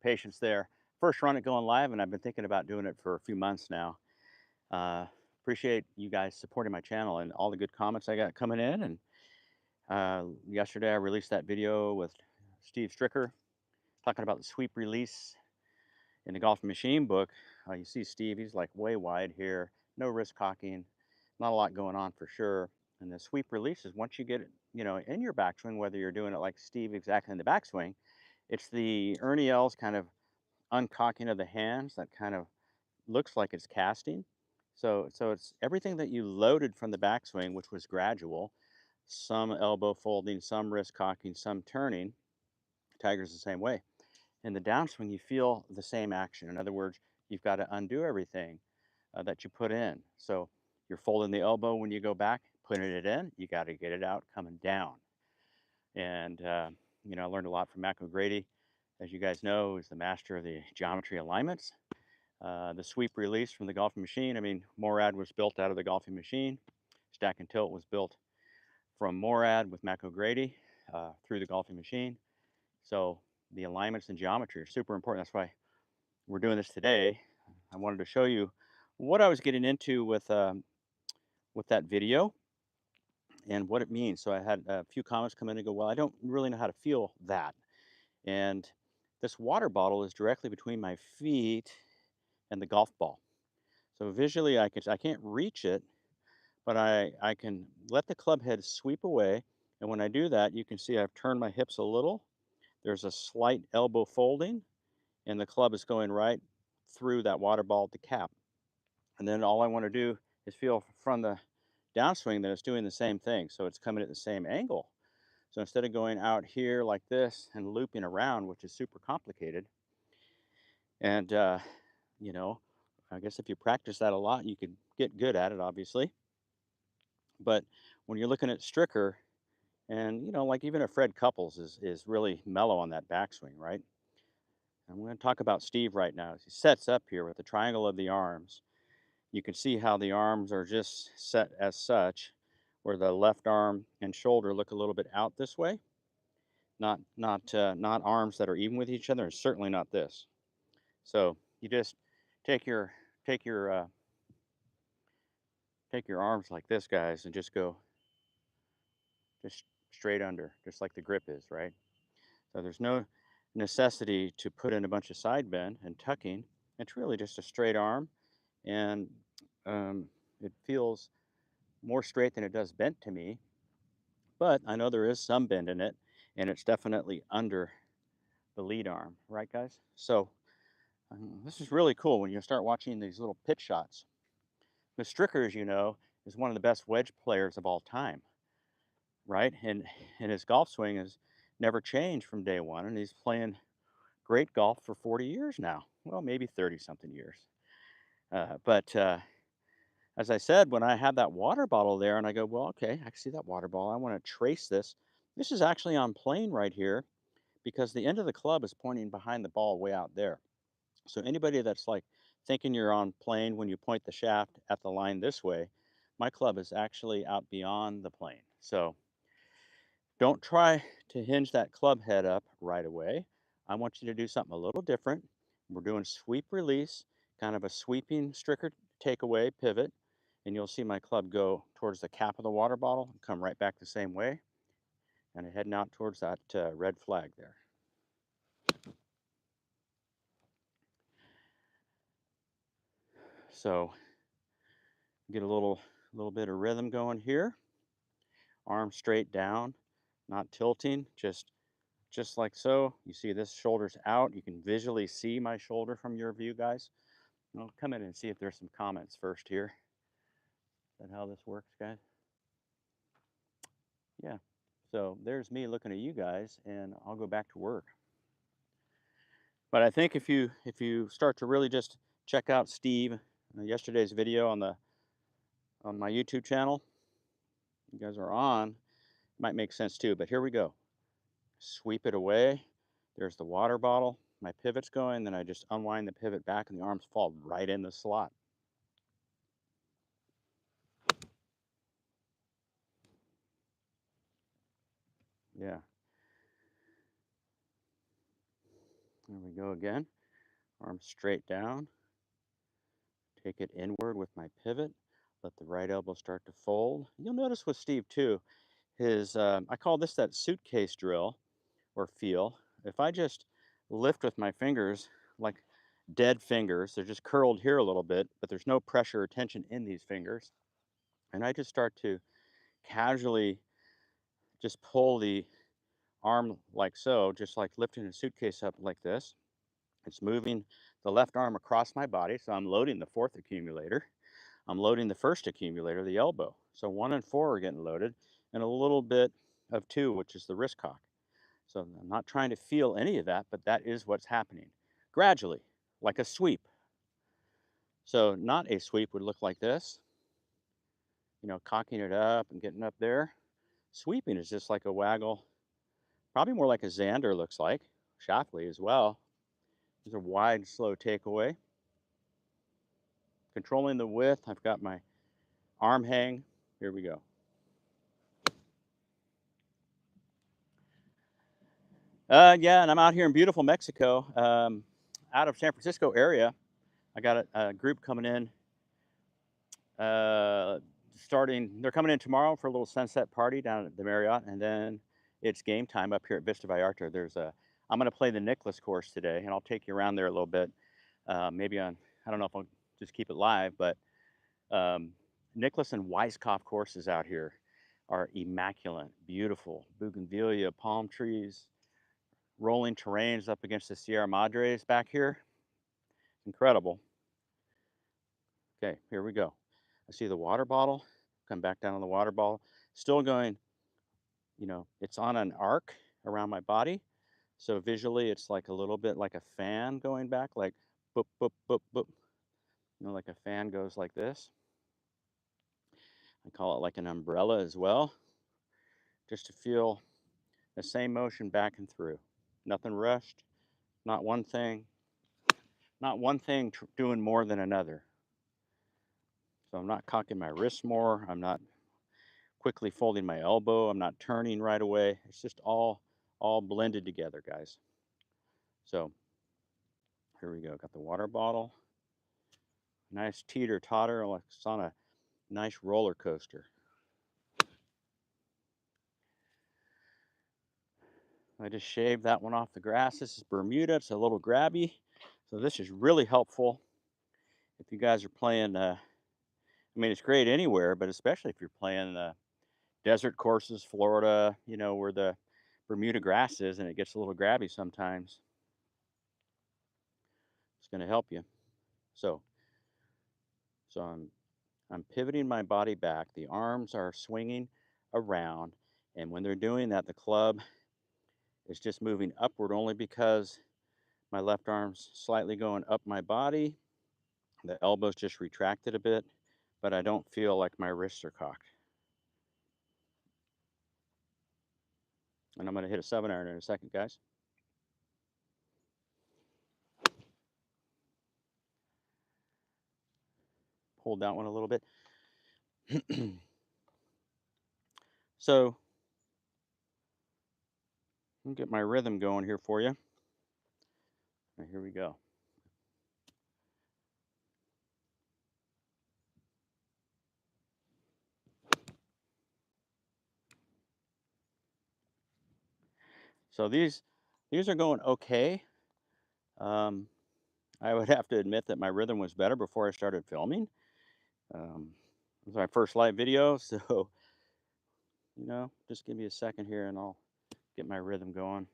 patience there. First run at going live, and I've been thinking about doing it for a few months now. Appreciate you guys supporting my channel and all the good comments I got coming in. And yesterday I released that video with Steve Stricker talking about the sweep release in the Golf Machine book. You see Steve, he's like way wide here, no wrist cocking, not a lot going on for sure. And the sweep release is once you get it, in your backswing, whether you're doing it like Steve exactly in the backswing, it's the Ernie Els kind of uncocking of the hands that kind of looks like it's casting. So it's everything that you loaded from the backswing, which was gradual, some elbow folding, some wrist cocking, some turning. Tiger's the same way. In the downswing, you feel the same action. In other words, you've got to undo everything that you put in. So you're folding the elbow when you go back, putting it in, you got to get it out coming down. And, I learned a lot from Mac O'Grady. As you guys know, is the master of the geometry alignments. The sweep release from the golfing machine. I mean, Morad was built out of the golfing machine. Stack and tilt was built from Morad with Mac O'Grady through the golfing machine. So the alignments and geometry are super important. That's why we're doing this today. I wanted to show you what I was getting into with that video and what it means. So I had a few comments come in and go, well, I don't really know how to feel that. And this water bottle is directly between my feet and the golf ball. So visually, I can't reach it, but I can let the club head sweep away. And when I do that, you can see I've turned my hips a little. There's a slight elbow folding, and the club is going right through that water ball at the cap. And then all I want to do is feel from the downswing that it's doing the same thing. So it's coming at the same angle. So instead of going out here like this and looping around, which is super complicated, and I guess if you practice that a lot, you could get good at it, obviously. But when you're looking at Stricker, and like even a Fred Couples is really mellow on that backswing, right? I'm going to talk about Steve right now. As he sets up here with the triangle of the arms, you can see how the arms are just set as such, where the left arm and shoulder look a little bit out this way. Not arms that are even with each other, and certainly not this. So you just take your take your uh, take your arms like this, guys, and just go just straight under, just like the grip is, right? So there's no necessity to put in a bunch of side bend and tucking. It's really just a straight arm, and it feels more straight than it does bent to me. But I know there is some bend in it, and it's definitely under the lead arm, right, guys? So this is really cool when you start watching these little pitch shots. The Stricker, as you know, is one of the best wedge players of all time, right? And his golf swing has never changed from day one, and he's playing great golf for 40 years now. Well, maybe 30 something years. But as I said, when I had that water bottle there and I go, well, okay, I can see that water ball. I want to trace this. This is actually on plane right here because the end of the club is pointing behind the ball way out there. So anybody that's like thinking you're on plane when you point the shaft at the line this way, my club is actually out beyond the plane. So don't try to hinge that club head up right away. I want you to do something a little different. We're doing sweep release, kind of a sweeping stricker takeaway pivot, and you'll see my club go towards the cap of the water bottle and come right back the same way, and heading out towards that red flag there. So get a little bit of rhythm going here. Arm straight down, not tilting, just like so. You see this shoulder's out. You can visually see my shoulder from your view, guys. I'll come in and see if there's some comments first here. Is that how this works, guys? Yeah. So there's me looking at you guys, and I'll go back to work. But I think if you start to really just check out Steve yesterday's video on my YouTube channel, you guys are on, it might make sense too. But here we go. Sweep it away. There's the water bottle. My pivot's going, then I just unwind the pivot back, and the arms fall right in the slot. Yeah. There we go again. Arm straight down. Take it inward with my pivot. Let the right elbow start to fold. You'll notice with Steve too, I call this that suitcase drill or feel. If I just lift with my fingers like dead fingers, they're just curled here a little bit, but there's no pressure or tension in these fingers. And I just start to casually just pull the arm like so, just like lifting a suitcase up like this. It's moving the left arm across my body, so I'm loading the fourth accumulator. I'm loading the first accumulator, the elbow. So 1 and 4 are getting loaded, and a little bit of 2, which is the wrist cock. So I'm not trying to feel any of that, but that is what's happening gradually, like a sweep. So not a sweep would look like this, cocking it up and getting up there. Sweeping is just like a waggle, probably more like a Xander looks like, Shockley as well. There's a wide, slow takeaway. Controlling the width, I've got my arm hang. Here we go. Yeah, and I'm out here in beautiful Mexico, out of San Francisco area. I got a group coming in, they're coming in tomorrow for a little sunset party down at the Marriott, and then it's game time up here at Vista Vallarta. I'm going to play the Nicklaus course today, and I'll take you around there a little bit. Maybe I don't know if I'll just keep it live, but um, Nicklaus and Weiskopf courses out here are immaculate, beautiful, bougainvillea, palm trees, rolling terrains up against the Sierra Madres back here. Incredible. Okay, here we go. I see the water bottle. Come back down on the water bottle. Still going, it's on an arc around my body. So visually, it's like a little bit like a fan going back, like boop, boop, boop, boop. Like a fan goes like this. I call it like an umbrella as well, just to feel the same motion back and through. Nothing rushed, not one thing, doing more than another. So I'm not cocking my wrist more. I'm not quickly folding my elbow. I'm not turning right away. It's just all blended together, guys. So here we go. Got the water bottle. Nice teeter totter, like it's on a nice roller coaster. I just shaved that one off the grass. This is Bermuda. It's a little grabby. So this is really helpful if you guys are playing. It's great anywhere, but especially if you're playing desert courses, Florida, where the Bermuda grass is and it gets a little grabby sometimes. It's going to help you. So I'm pivoting my body back. The arms are swinging around, and when they're doing that, the club is just moving upward only because my left arm's slightly going up my body. The elbow's just retracted a bit, but I don't feel like my wrists are cocked. And I'm going to hit a 7-iron in a second, guys. Hold that one a little bit. So, let me get my rhythm going here for you. Right, here we go. So these are going okay. I would have to admit that my rhythm was better before I started filming. It was my first live video, so just give me a second here and I'll get my rhythm going.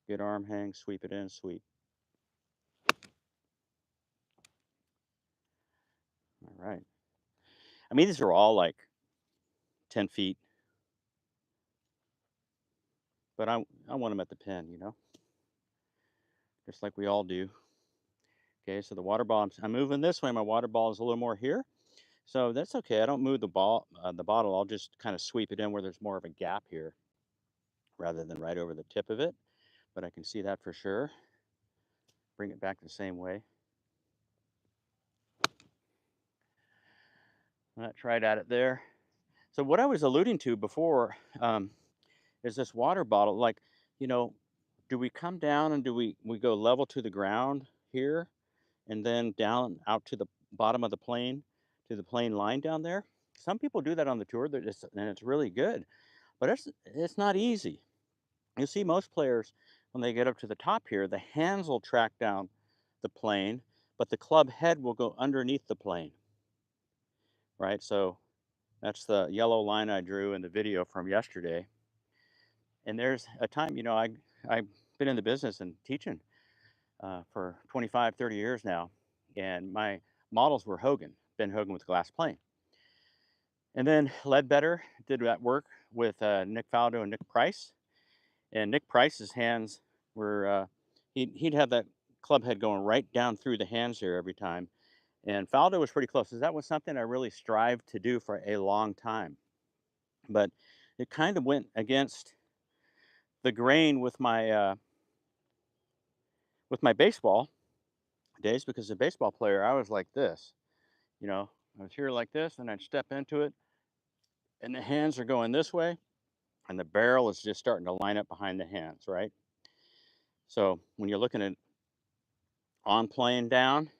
Good arm hang, sweep it in, sweep. All right. These are all like 10 feet, but I want them at the pin, just like we all do. Okay, so the water ball, I'm moving this way. My water ball is a little more here. So that's okay. I don't move the bottle. I'll just kind of sweep it in where there's more of a gap here rather than right over the tip of it. But I can see that for sure. Bring it back the same way. That's right at it there. So what I was alluding to before is this water bottle. Like, do we come down and do we go level to the ground here and then down out to the bottom of the plane to the plane line down there? Some people do that on the tour, and it's really good, but it's not easy. You see, most players, when they get up to the top here, the hands will track down the plane, but the club head will go underneath the plane, right? So that's the yellow line I drew in the video from yesterday. And there's a time, I've been in the business and teaching for 25, 30 years now, and my models were Hogan, Ben Hogan with glass plane. And then Ledbetter did that work with Nick Faldo and Nick Price. And Nick Price's hands were, he'd have that club head going right down through the hands here every time. And Faldo was pretty close. So that was something I really strived to do for a long time. But it kind of went against the grain with my baseball days, because as a baseball player, I was like this. I was here like this, and I'd step into it, and the hands are going this way, and the barrel is just starting to line up behind the hands, right? So when you're looking at on plane down,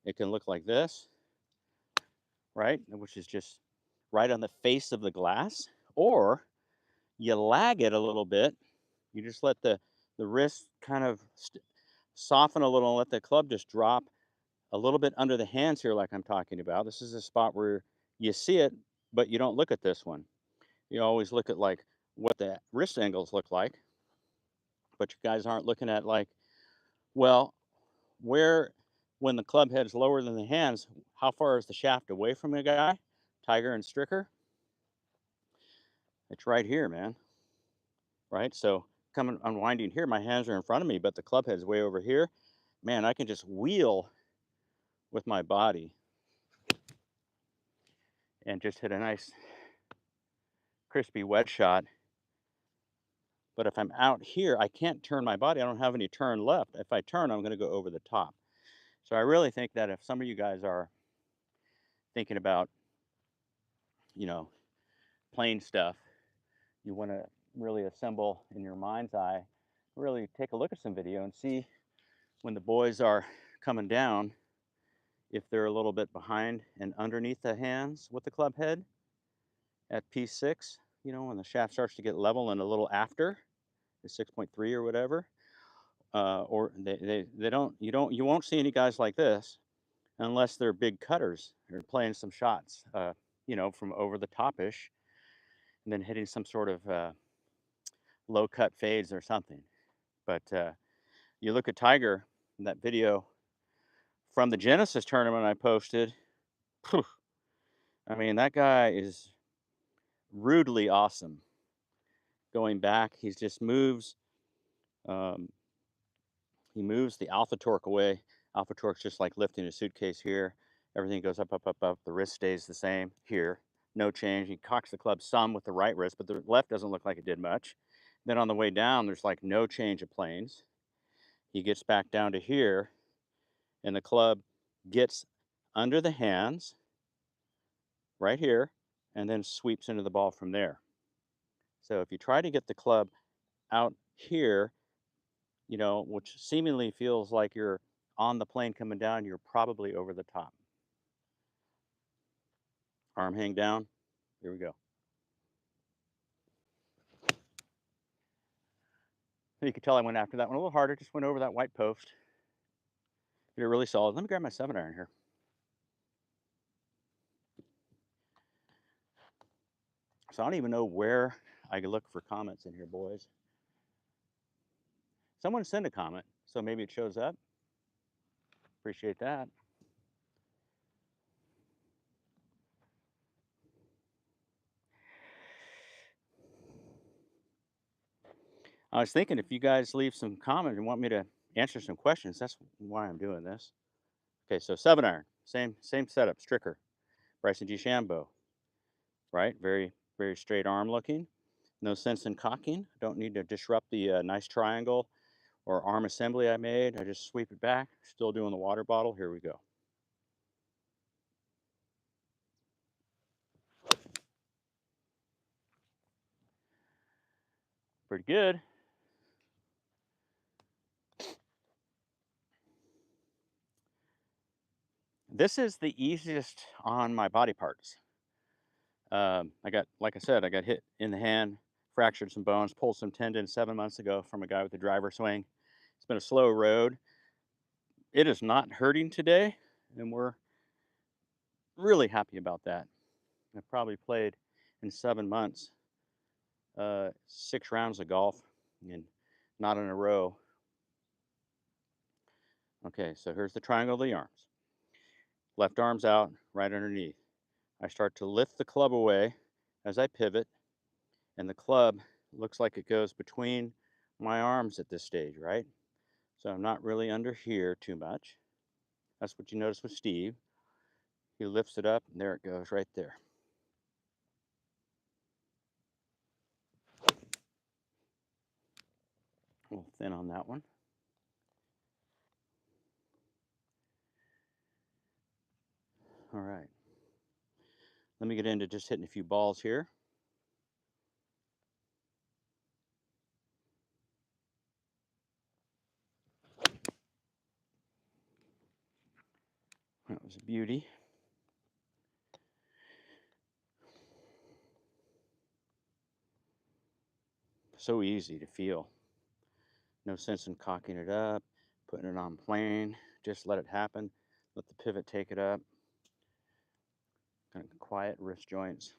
it can look like this, right? Which is just right on the face of the glass. Or you lag it a little bit. You just let the wrist kind of soften a little and let the club just drop a little bit under the hands here, like I'm talking about. This is a spot where you see it, but you don't look at this one. You always look at like what the wrist angles look like, but you guys aren't looking at like, well, where, when the club head's lower than the hands, how far is the shaft away from the guy? Tiger and Stricker? It's right here, man. Right? So coming unwinding here, my hands are in front of me, but the club head's way over here. Man, I can just wheel with my body and just hit a nice crispy wedge shot. But if I'm out here, I can't turn my body. I don't have any turn left. If I turn, I'm going to go over the top. So I really think that if some of you guys are thinking about, you know, playing stuff, you want to really assemble in your mind's eye, really take a look at some video and see when the boys are coming down, if they're a little bit behind and underneath the hands with the club head at P6, when the shaft starts to get level and a little after the 6.3 or whatever, or you won't see any guys like this unless they're big cutters or playing some shots, from over the top-ish and then hitting some sort of low cut fades or something. But you look at Tiger in that video from the Genesis tournament I posted. Phew, I mean, that guy is rudely awesome. Going back, he just moves. Um, he moves the alpha torque away. Alpha torque's just like lifting a suitcase here. Everything goes up, up, up, up. The wrist stays the same here. No change. He cocks the club some with the right wrist, but the left doesn't look like it did much. Then on the way down, there's like no change of planes. He gets back down to here, and the club gets under the hands right here, and then sweeps into the ball from there. So if you try to get the club out here, which seemingly feels like you're on the plane coming down, you're probably over the top. Arm hang down. Here we go. You can tell I went after that one a little harder, just went over that white post. Get it really solid. Let me grab my 7-iron here. So I don't even know where I could look for comments in here, boys. Someone send a comment, so maybe it shows up. Appreciate that. I was thinking if you guys leave some comment and want me to answer some questions, that's why I'm doing this. Okay, so 7-iron, same setup, Stricker, Bryson DeChambeau, right? Very, very straight arm looking. No sense in cocking. Don't need to disrupt the nice triangle or arm assembly I made. I just sweep it back. Still doing the water bottle. Here we go. Pretty good. This is the easiest on my body parts. I got, like I said, I got hit in the hand, fractured some bones, pulled some tendons 7 months ago from a guy with a driver swing. It's been a slow road. It is not hurting today, and we're really happy about that. I've probably played in 7 months 6 rounds of golf, and not in a row. Okay, so here's the triangle of the arms. Left arm's out, right underneath. I start to lift the club away as I pivot, and the club looks like it goes between my arms at this stage, right? So I'm not really under here too much. That's what you notice with Steve. He lifts it up, and there it goes right there. A little thin on that one. All right. Let me get into just hitting a few balls here. That was a beauty. So easy to feel. No sense in cocking it up, putting it on plane. Just let it happen. Let the pivot take it up. Kind of quiet wrist joints.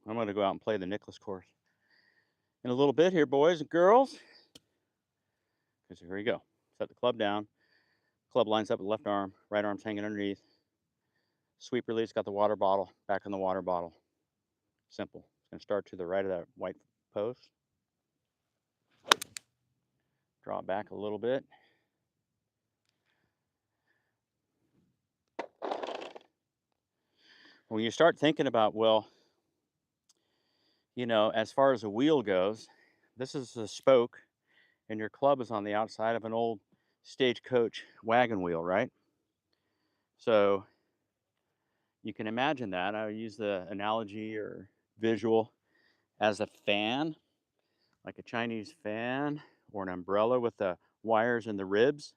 I'm going to go out and play the Nicklaus course in a little bit here, boys and girls. Because here we go. Set the club down. Club lines up with the left arm. Right arm's hanging underneath. Sweep release, got the water bottle. Back on the water bottle. Simple. It's going to start to the right of that white post. Draw it back a little bit. When you start thinking about, well, you know, as far as a wheel goes, this is a spoke, and your club is on the outside of an old stagecoach wagon wheel, right? So you can imagine that. I would use the analogy or visual as a fan, like a Chinese fan or an umbrella with the wires and the ribs.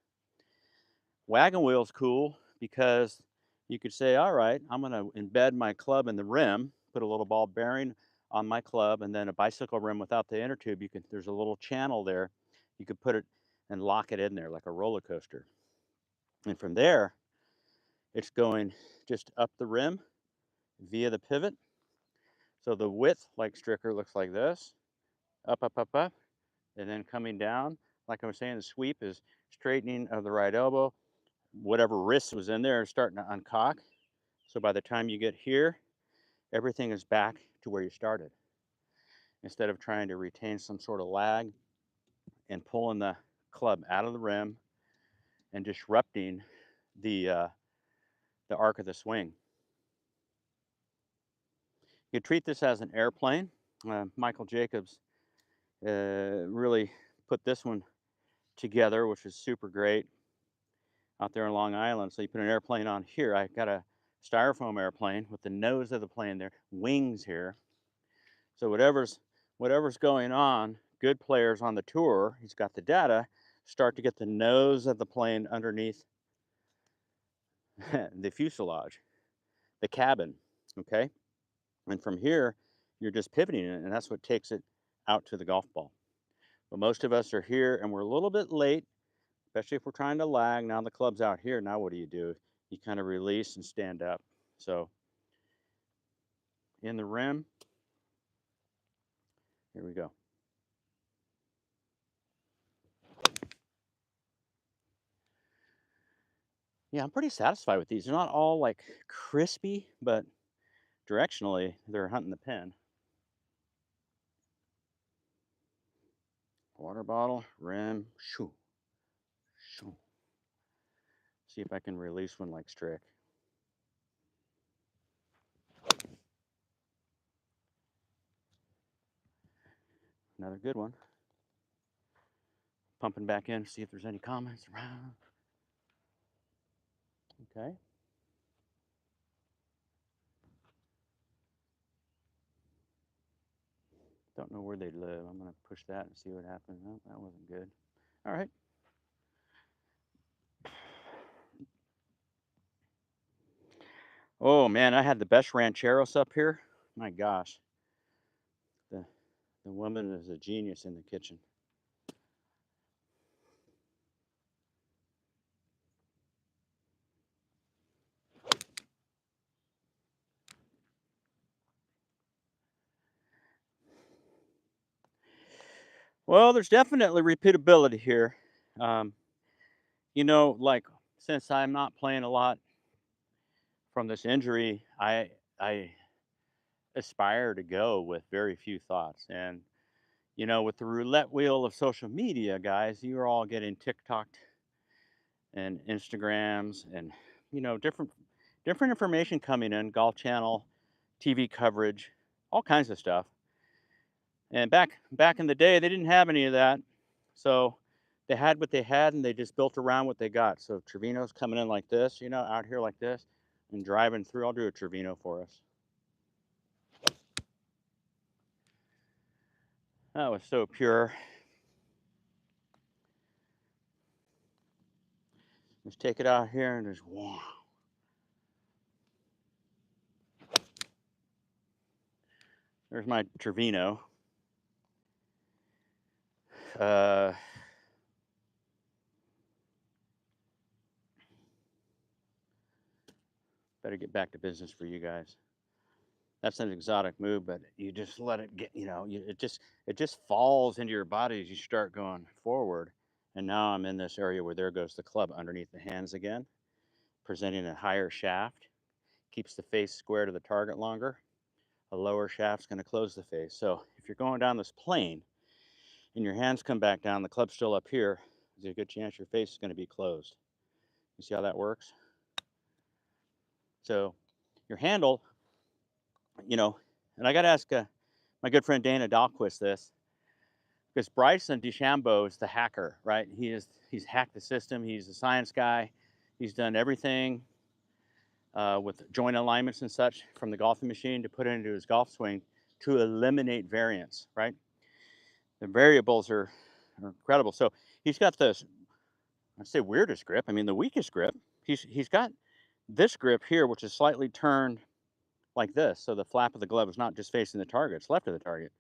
Wagon wheel's cool because you could say, all right, I'm going to embed my club in the rim, put a little ball bearing on my club, and then a bicycle rim without the inner tube. There's a little channel there. You could put it and lock it in there like a roller coaster. And from there, it's going just up the rim via the pivot. So the width, like Stricker, looks like this, up, up, up, up, and then coming down. Like I was saying, the sweep is straightening of the right elbow. Whatever wrist was in there is starting to uncock. So by the time you get here, everything is back to where you started. Instead of trying to retain some sort of lag and pulling the club out of the rim and disrupting the arc of the swing. You treat this as an airplane. Michael Jacobs really put this one together, which is super great out there in Long Island. So you put an airplane on here. I got a styrofoam airplane with the nose of the plane there, wings here. So whatever's going on, good players on the tour, he's got the data, start to get the nose of the plane underneath the fuselage, the cabin, okay? And from here, you're just pivoting it, and that's what takes it out to the golf ball. But most of us are here, and we're a little bit late, especially if we're trying to lag. Now the club's out here. Now what do? You kind of release and stand up. So in the rim, here we go. Yeah, I'm pretty satisfied with these. They're not all like crispy, but directionally, they're hunting the pin. Water bottle, rim, shoo, shoo. See if I can release one like Strick. Another good one. Pumping back in, see if there's any comments around. Okay. Don't know where they live. I'm going to push that and see what happens. Oh, that wasn't good. All right. Oh man, I had the best rancheros up here. My gosh, the the woman is a genius in the kitchen. Well, there's definitely repeatability here. Um, like since I'm not playing a lot from this injury, I aspire to go with very few thoughts. And with the roulette wheel of social media, guys, you're all getting TikToked and Instagrams and different information coming in, Golf Channel, TV coverage, all kinds of stuff. And back in the day, they didn't have any of that, so they had what they had, and they just built around what they got. So Trevino's coming in like this, out here like this, and driving through. I'll do a Trevino for us. That was so pure. Let's take it out here and just wow. There's my Trevino. Uh, Better get back to business for you guys. That's an exotic move, but you just let it get, it just falls into your body as you start going forward. And now I'm in this area where there goes the club underneath the hands again, presenting a higher shaft, keeps the face square to the target longer. A lower shaft's going to close the face. So if you're going down this plane and your hands come back down, the club's still up here, there's a good chance your face is going to be closed. You see how that works? So your handle, and I got to ask my good friend Dana Dahlquist this, because Bryson DeChambeau is the hacker, right? He's hacked the system. He's a science guy. He's done everything with joint alignments and such from the golfing machine to put it into his golf swing to eliminate variance, right? The variables are incredible. So he's got this, I'd say weirdest grip. I mean, the weakest grip. He's got this grip here, which is slightly turned like this. So the flap of the glove is not just facing the target, it's left of the target.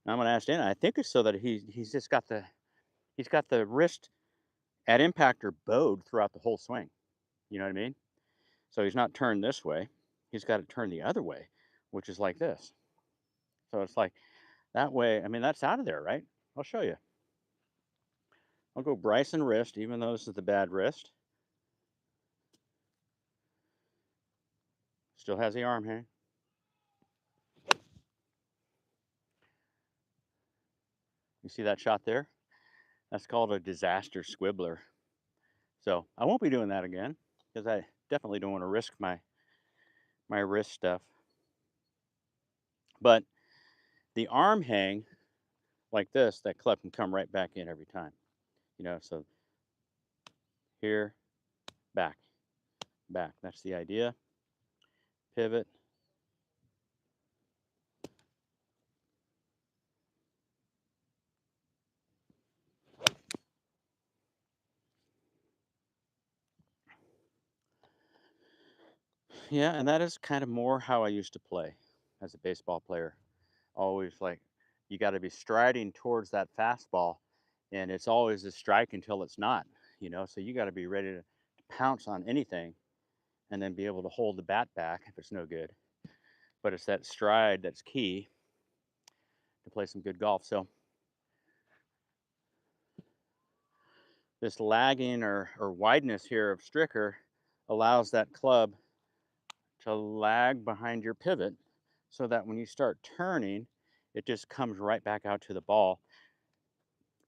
Now I'm going to ask Dana, I think it's so that he's just got the wrist at impact or bowed throughout the whole swing. You know what I mean? So he's not turned this way. He's got it turned the other way, which is like this. So it's like that way. I mean, that's out of there, right? I'll show you. I'll go Bryson wrist, even though this is the bad wrist. Still has the arm hang. You see that shot there? That's called a disaster squibbler. So I won't be doing that again because I definitely don't want to risk my wrist stuff. But the arm hang like this, that club can come right back in every time. So here, back, back. That's the idea. Pivot. Yeah, and that is kind of more how I used to play as a baseball player. Always like you got to be striding towards that fastball, and it's always a strike until it's not. So you got to be ready to pounce on anything, and then be able to hold the bat back if it's no good. But it's that stride that's key to play some good golf. So this lagging or wideness here of Stricker allows that club to lag behind your pivot so that when you start turning, it just comes right back out to the ball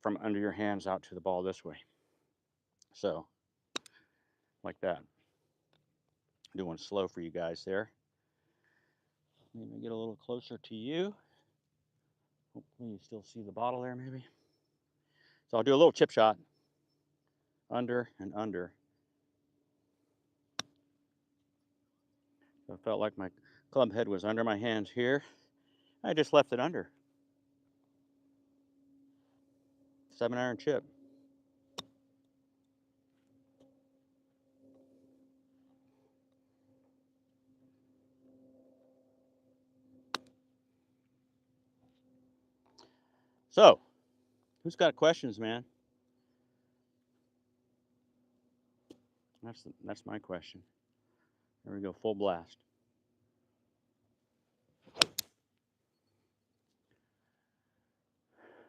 from under your hands out to the ball this way. So, like that. Doing slow for you guys there. Let me get a little closer to you. Hopefully you still see the bottle there maybe. So I'll do a little chip shot. Under and under. So I felt like my club head was under my hands here. I just left it under. 7-iron chip. So, who's got questions, man? That's my question. There we go, full blast.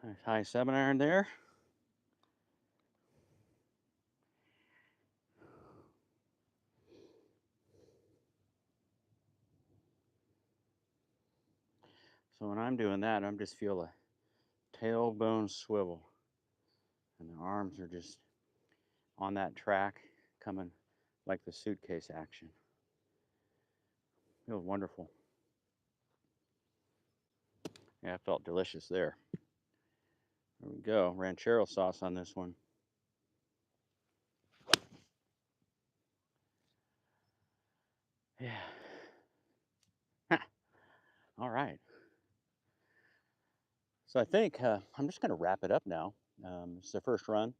Nice high 7-iron there. So when I'm doing that, I'm just feel a tailbone swivel, and the arms are just on that track, coming like the suitcase action. Feels wonderful. Yeah, it felt delicious there. There we go, ranchero sauce on this one. Yeah. All right. So I think I'm just going to wrap it up now. It's the first run.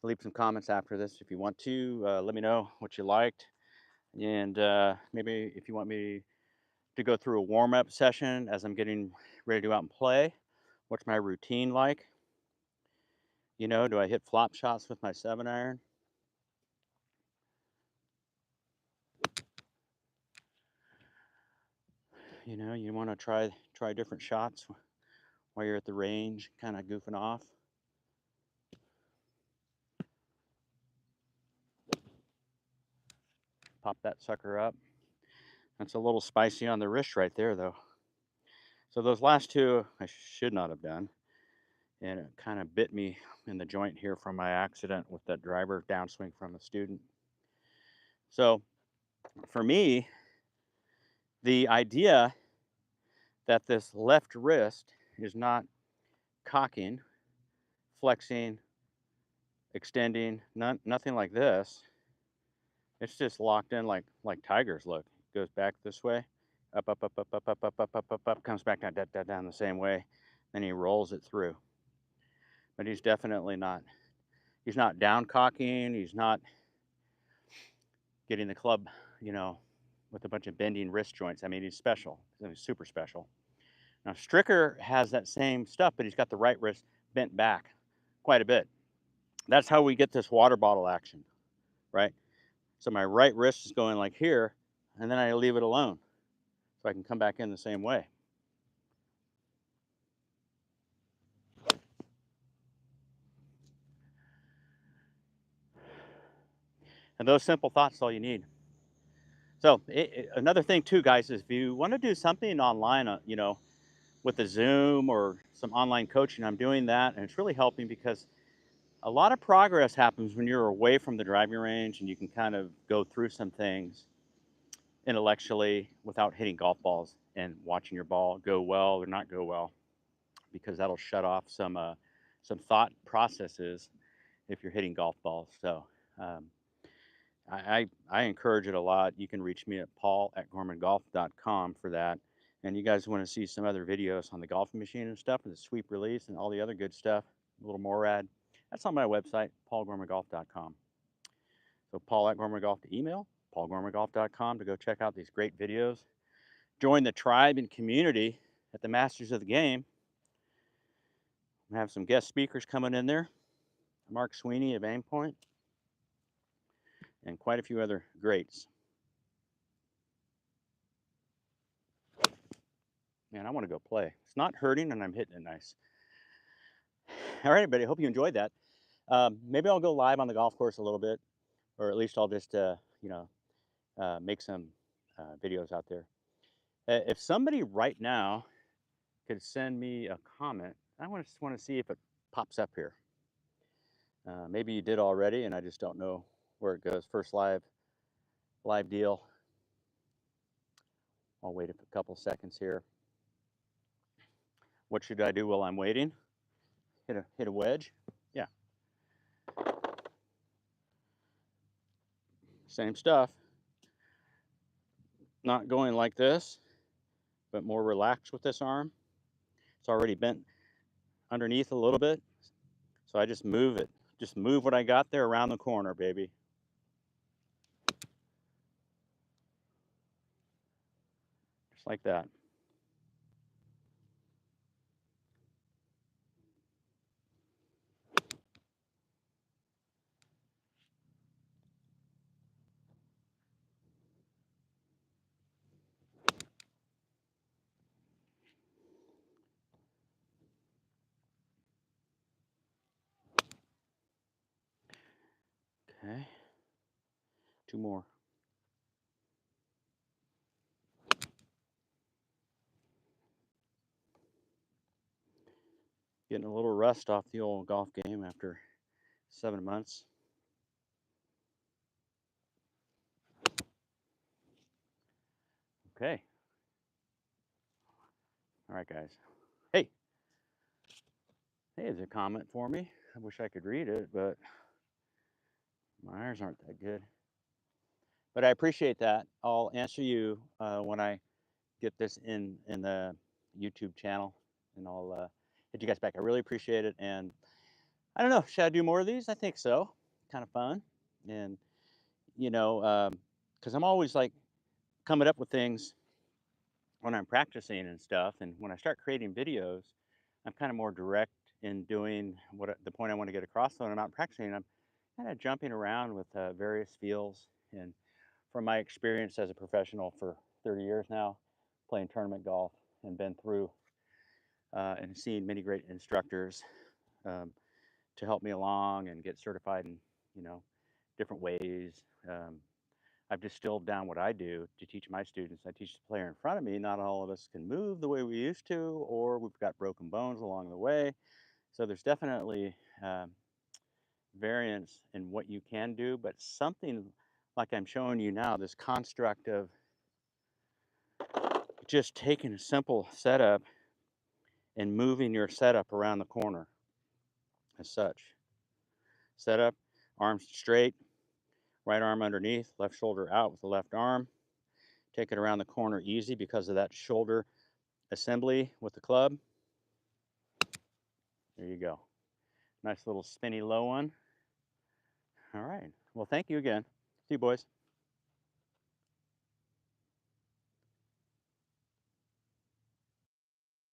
Leave some comments after this if you want to. Let me know what you liked. And maybe if you want me to go through a warm-up session as I'm getting ready to go out and play. What's my routine like? You know, do I hit flop shots with my 7-iron? You know, you want to try different shots while you're at the range, kind of goofing off. Pop that sucker up. That's a little spicy on the wrist right there, though. So those last two I should not have done. And it kind of bit me in the joint here from my accident with that driver downswing from a student. So for me, the idea that this left wrist is not cocking, flexing, extending, nothing like this. It's just locked in like tigers look. It goes back this way, up, up, up, up, up, up, up, up, up, up, up, comes back down, down, down the same way. Then he rolls it through. But he's definitely not. He's not down cocking. He's not getting the club, you know, with a bunch of bending wrist joints. I mean, he's special. He's super special. Now, Stricker has that same stuff, but he's got the right wrist bent back quite a bit. That's how we get this water bottle action, right? So my right wrist is going like here, and then I leave it alone so I can come back in the same way. And those simple thoughts are all you need. So another thing too, guys, is if you want to do something online, you know, with the Zoom or some online coaching, I'm doing that, and it's really helping because a lot of progress happens when you're away from the driving range and you can kind of go through some things intellectually without hitting golf balls and watching your ball go well or not go well, because that'll shut off some thought processes if you're hitting golf balls. So um, I encourage it a lot. You can reach me at paul@gormangolf.com for that. And you guys want to see some other videos on the golfing machine and stuff, and the sweep release and all the other good stuff, a little more rad, that's on my website, paulgormangolf.com. So paul@gormangolf to email, paulgormangolf.com to go check out these great videos. Join the tribe and community at the Masters of the Game. We have some guest speakers coming in there. Mark Sweeney of Aimpoint, and quite a few other greats. Man, I want to go play. It's not hurting, and I'm hitting it nice. All right, everybody. Hope you enjoyed that. Maybe I'll go live on the golf course a little bit, or at least I'll just, you know, make some videos out there. If somebody right now could send me a comment, I just want to see if it pops up here. Maybe you did already, and I just don't know where it goes. First live deal. I'll wait a couple seconds here. What should I do while I'm waiting? Hit a wedge. Yeah. Same stuff. Not going like this, but more relaxed with this arm. It's already bent underneath a little bit. So I just move it. Just move what I got there around the corner, baby. Just like that. Okay. 2 more. Getting a little rust off the old golf game after 7 months. Okay. All right, guys. Hey, there's a comment for me. I wish I could read it, but my eyes aren't that good. But I appreciate that. I'll answer you when I get this in the YouTube channel, and I'll hit you guys back. I really appreciate it, and I don't know, should I do more of these? I think so. Kind of fun, and you know, because I'm always like coming up with things when I'm practicing and stuff, and when I start creating videos, I'm kind of more direct in doing the point I want to get across. So when I'm out practicing, I'm kind of jumping around with various feels. And from my experience as a professional for 30 years now, playing tournament golf and been through and seeing many great instructors um, to help me along and get certified in, you know, different ways. Um, I've distilled down what I do to teach my students. I teach the player in front of me. Not all of us can move the way we used to, or we've got broken bones along the way. So there's definitely variance in what you can do, but something like I'm showing you now, this construct of just taking a simple setup and moving your setup around the corner as such. Setup, arms straight, right arm underneath, left shoulder out with the left arm. Take it around the corner easy because of that shoulder assembly with the club. There you go. Nice little spinny low one. All right. Well, thank you again. See you, boys.